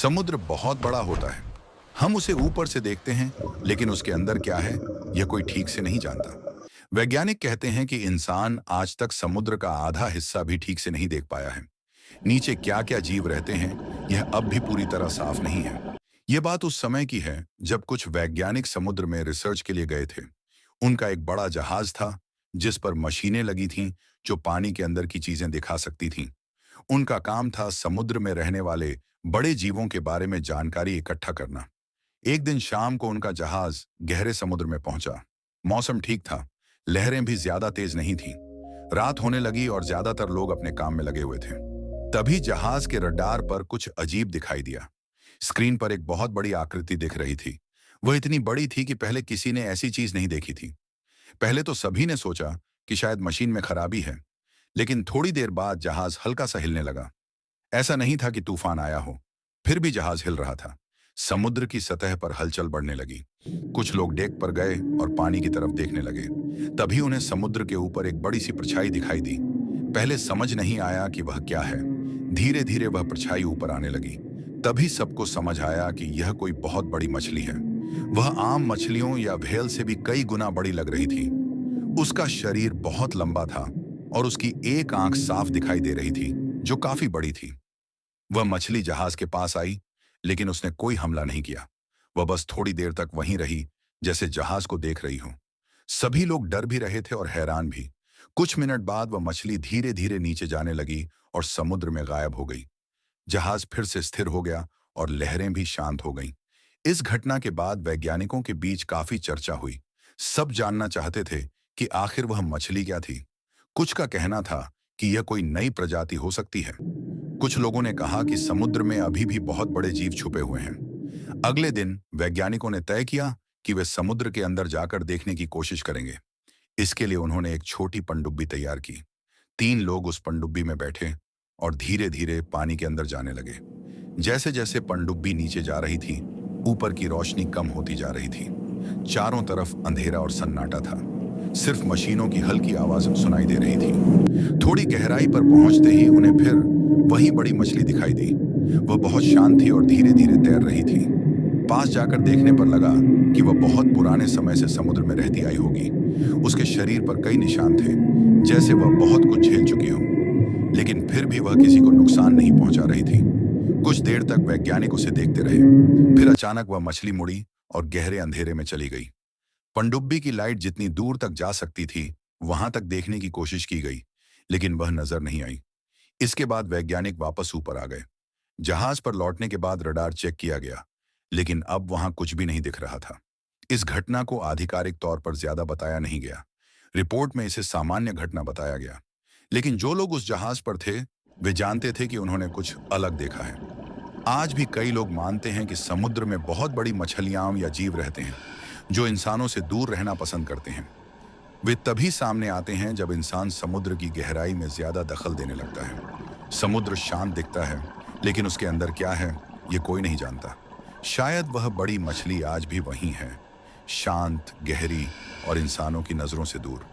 समुद्र बहुत बड़ा होता है। हम उसे ऊपर से देखते हैं, लेकिन उसके अंदर क्या है, यह कोई ठीक से नहीं जानता। वैज्ञानिक कहते हैं कि इंसान आज तक समुद्र का आधा हिस्सा भी ठीक से नहीं देख पाया है। नीचे क्या क्या जीव रहते हैं, यह अब भी पूरी तरह साफ नहीं है। यह बात उस समय की है जब कुछ वैज्ञानिक समुद्र में रिसर्च के लिए गए थे। उनका एक बड़ा जहाज था, जिस पर मशीनें लगी थीं जो पानी के अंदर की चीजें दिखा सकती थीं। उनका काम था समुद्र में रहने वाले बड़े जीवों के बारे में जानकारी इकट्ठा करना। एक दिन शाम को उनका जहाज गहरे समुद्र में पहुंचा। मौसम ठीक था, लहरें भी ज्यादा तेज नहीं थीं। रात होने लगी और ज्यादातर लोग अपने काम में लगे हुए थे। तभी जहाज के रडार पर कुछ अजीब दिखाई दिया। स्क्रीन पर एक बहुत बड़ी आकृति दिख रही थी। वह इतनी बड़ी थी कि पहले किसी ने ऐसी चीज नहीं देखी थी। पहले तो सभी ने सोचा कि शायद मशीन में खराबी है, लेकिन थोड़ी देर बाद जहाज हल्का सा हिलने लगा। ऐसा नहीं था कि तूफान आया हो, फिर भी जहाज हिल रहा था। समुद्र की सतह पर हलचल बढ़ने लगी। कुछ लोग डेक पर गए और पानी की तरफ देखने लगे। तभी उन्हें समुद्र के ऊपर एक बड़ी सी परछाई दिखाई दी। पहले समझ नहीं आया कि वह क्या है। धीरे धीरे वह परछाई ऊपर आने लगी। तभी सबको समझ आया कि यह कोई बहुत बड़ी मछली है। वह आम मछलियों या व्हेल से भी कई गुना बड़ी लग रही थी। उसका शरीर बहुत लंबा था और उसकी एक आंख साफ दिखाई दे रही थी, जो काफी बड़ी थी। वह मछली जहाज के पास आई, लेकिन उसने कोई हमला नहीं किया। वह बस थोड़ी देर तक वहीं रही, जैसे जहाज को देख रही हो। सभी लोग डर भी रहे थे और हैरान भी। कुछ मिनट बाद वह मछली धीरे धीरे नीचे जाने लगी और समुद्र में गायब हो गई। जहाज फिर से स्थिर हो गया और लहरें भी शांत हो गईं। इस घटना के बाद वैज्ञानिकों के बीच काफी चर्चा हुई। सब जानना चाहते थे कि आखिर वह मछली क्या थी। कुछ का कहना था कि यह कोई नई प्रजाति हो सकती है। कुछ लोगों ने कहा कि समुद्र में अभी भी बहुत बड़े जीव छुपे हुए हैं। अगले दिन वैज्ञानिकों ने तय किया कि वे समुद्र के अंदर जाकर देखने की कोशिश करेंगे। इसके लिए उन्होंने एक छोटी पनडुब्बी तैयार की। 3 लोग उस पनडुब्बी में बैठे और धीरे धीरे पानी के अंदर जाने लगे। जैसे जैसे पनडुब्बी नीचे जा रही थी, ऊपर की रोशनी कम होती जा रही थी। चारों तरफ अंधेरा और सन्नाटा था। सिर्फ मशीनों की हल्की आवाज सुनाई दे रही थी। थोड़ी गहराई पर पहुंचते ही उन्हें फिर वही बड़ी मछली दिखाई दी। वह बहुत शांत थी और धीरे धीरे तैर रही थी। पास जाकर देखने पर लगा कि वह बहुत पुराने समय से समुद्र में रहती आई होगी। उसके शरीर पर कई निशान थे, जैसे वह बहुत कुछ झेल चुकी हो। लेकिन फिर भी वह किसी को नुकसान नहीं पहुंचा रही थी। कुछ देर तक वैज्ञानिक उसे देखते रहे। फिर अचानक वह मछली मुड़ी और गहरे अंधेरे में चली गई। पनडुब्बी की लाइट जितनी दूर तक जा सकती थी, वहां तक देखने की कोशिश की गई, लेकिन वह नजर नहीं आई। इसके बाद वैज्ञानिक वापस ऊपर आ गए। जहाज पर लौटने के बाद रडार चेक किया गया, लेकिन अब वहां कुछ भी नहीं दिख रहा था। इस घटना को आधिकारिक तौर पर ज्यादा बताया नहीं गया। रिपोर्ट में इसे सामान्य घटना बताया गया, लेकिन जो लोग उस जहाज पर थे, वे जानते थे कि उन्होंने कुछ अलग देखा है। आज भी कई लोग मानते हैं कि समुद्र में बहुत बड़ी मछलियां या जीव रहते हैं, जो इंसानों से दूर रहना पसंद करते हैं। वे तभी सामने आते हैं जब इंसान समुद्र की गहराई में ज्यादा दखल देने लगता है। समुद्र शांत दिखता है, लेकिन उसके अंदर क्या है, ये कोई नहीं जानता। शायद वह बड़ी मछली आज भी वहीं है, शांत, गहरी और इंसानों की नजरों से दूर।